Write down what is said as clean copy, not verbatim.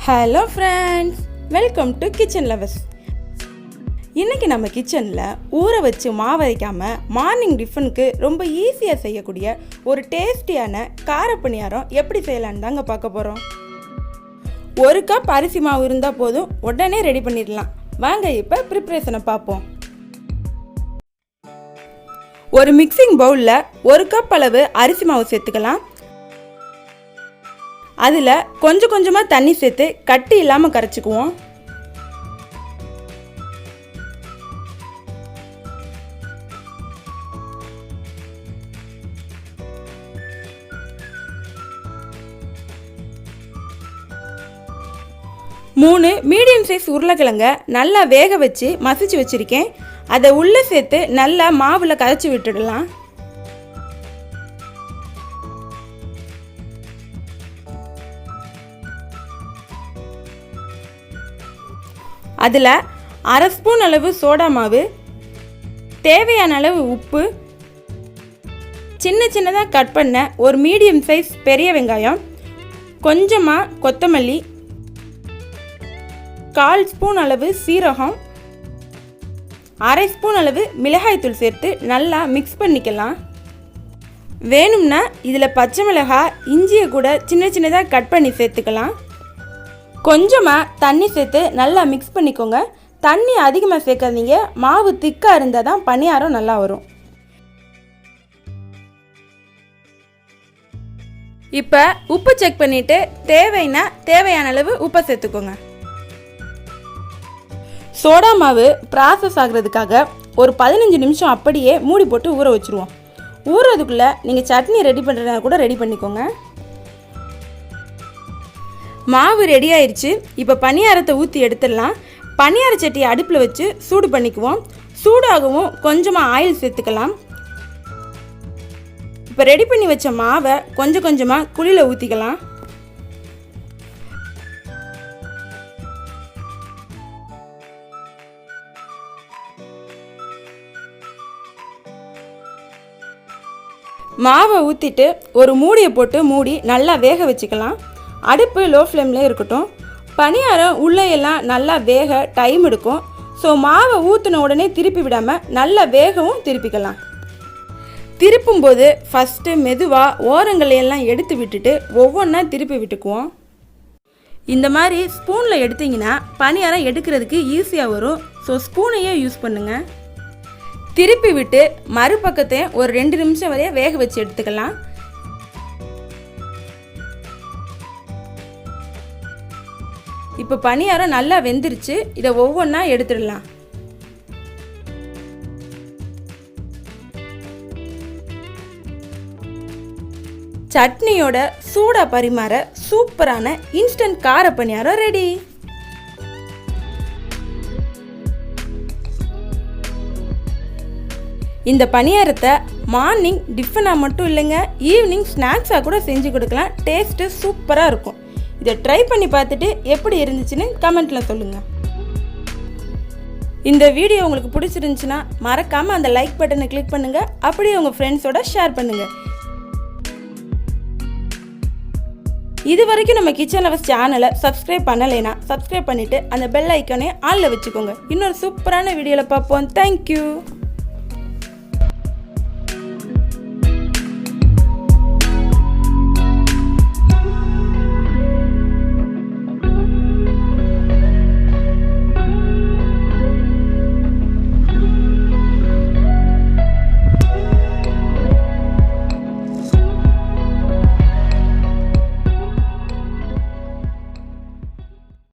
Hello friends, welcome to kitchen lovers. இன்றைக்கி நம்ம கிச்சனில் ஊற வச்சு மாவு அரைக்காமல் மார்னிங் டிஃபனுக்கு ரொம்ப ஈஸியாக செய்யக்கூடிய ஒரு டேஸ்டியான கார பணியாரம் எப்படி செய்யலான்னு தாங்க பார்க்க போகிறோம். 1 கப் அரிசி மாவு இருந்தால் போதும், உடனே ரெடி பண்ணிடலாம். வாங்க இப்போ ப்ரிப்ரேஷனை பார்ப்போம். ஒரு மிக்சிங் பவுலில் 1 கப் அளவு அரிசி மாவு சேர்த்துக்கலாம். அதில் கொஞ்சம் கொஞ்சமாக தண்ணி சேர்த்து கட்டி இல்லாமல் கரைச்சிக்குவோம். மூணு மீடியம் சைஸ் உருளைக்கிழங்க நல்லா வேக வச்சு மசிச்சு வச்சுருக்கேன். அதை உள்ளே சேர்த்து நல்லா மாவில் கரைச்சி விட்டுடலாம். அதில் 1/2 ஸ்பூன் அளவு சோடா மாவு, தேவையான அளவு உப்பு, சின்ன சின்னதாக கட் பண்ண ஒரு மீடியம் சைஸ் பெரிய வெங்காயம், கொஞ்சமாக கொத்தமல்லி, 1/4 ஸ்பூன் அளவு சீரகம், 1/2 ஸ்பூன் அளவு மிளகாய்த்தூள் சேர்த்து நல்லா மிக்ஸ் பண்ணிக்கலாம். வேணும்னா இதில் பச்சை மிளகாய், இஞ்சியை கூட சின்ன சின்னதாக கட் பண்ணி சேர்த்துக்கலாம். கொஞ்சமாக தண்ணி சேர்த்து நல்லா மிக்ஸ் பண்ணிக்கோங்க. தண்ணி அதிகமாக சேர்க்காதீங்க, மாவு திக்காக இருந்தால் தான் பணியாரம் நல்லா வரும். இப்போ உப்பு செக் பண்ணிவிட்டு தேவையான அளவு உப்பை சேர்த்துக்கோங்க. சோடா மாவு ப்ராசஸ் ஆகிறதுக்காக ஒரு 15 நிமிஷம் அப்படியே மூடி போட்டு ஊற வச்சுருவோம். ஊறதுக்குள்ளே நீங்கள் சட்னி ரெடி பண்ணுறதா கூட ரெடி பண்ணிக்கோங்க. மாவு ரெடி ஆயிடுச்சு. இப்போ பணியாரத்தை ஊற்றி எடுத்துடலாம். பணியார சட்டியை அடுப்பில் வச்சு சூடு பண்ணிக்குவோம். சூடாகவும் கொஞ்சமாக ஆயில் சேர்த்துக்கலாம். இப்போ ரெடி பண்ணி வச்ச மாவை கொஞ்சம் கொஞ்சமாக குழியில் ஊற்றிக்கலாம். மாவை ஊற்றிட்டு ஒரு மூடியை போட்டு மூடி நல்லா வேக வச்சுக்கலாம். அடுப்பு லோ ஃப்ளேமில் இருக்கட்டும். பணியாரம் உள்ளே எல்லாம் நல்லா வேக டைம் எடுக்கும். ஸோ மாவை ஊற்றின உடனே திருப்பி விடாமல் நல்லா வேகவும் திருப்பிக்கலாம். திருப்பும்போது ஃபஸ்ட்டு மெதுவாக ஓரங்களையெல்லாம் எடுத்து விட்டுட்டு ஒவ்வொன்றா திருப்பி விட்டுக்குவோம். இந்த மாதிரி ஸ்பூனில் எடுத்திங்கன்னா பணியாரம் எடுக்கிறதுக்கு ஈஸியாக வரும். ஸோ ஸ்பூனையே யூஸ் பண்ணுங்கள். திருப்பி விட்டு மறுபக்கத்தையும் ஒரு 2 நிமிஷம் வரைய வேக வச்சு எடுத்துக்கலாம். இப்போ பணியாரம் நல்லா வெந்துருச்சு. இதை ஒவ்வொன்றா எடுத்துடலாம். சட்னியோட சூடாக பரிமாற சூப்பரான இன்ஸ்டன்ட் கார பணியாரம் ரெடி. இந்த பணியாரத்தை மார்னிங் டிஃபனாக மட்டும் இல்லைங்க, ஈவினிங் ஸ்நாக்ஸாக கூட செஞ்சு கொடுக்கலாம். டேஸ்ட்டு சூப்பராக இருக்கும். இதை ட்ரை பண்ணி பார்த்துட்டு எப்படி இருந்துச்சுன்னு கமெண்ட்டில் சொல்லுங்கள். இந்த வீடியோ உங்களுக்கு பிடிச்சிருந்துச்சுன்னா மறக்காமல் அந்த லைக் பட்டனை கிளிக் பண்ணுங்கள். அப்படியே உங்கள் ஃப்ரெண்ட்ஸோட ஷேர் பண்ணுங்கள். இது வரைக்கும் நம்ம கிச்சன் லவர்ஸ் சேனலை சப்ஸ்கிரைப் பண்ணலைன்னா சப்ஸ்கிரைப் பண்ணிவிட்டு அந்த பெல் ஐக்கானே ஆளில் வச்சுக்கோங்க. இன்னொரு சூப்பரான வீடியோவில் பார்ப்போம். தேங்க்யூ.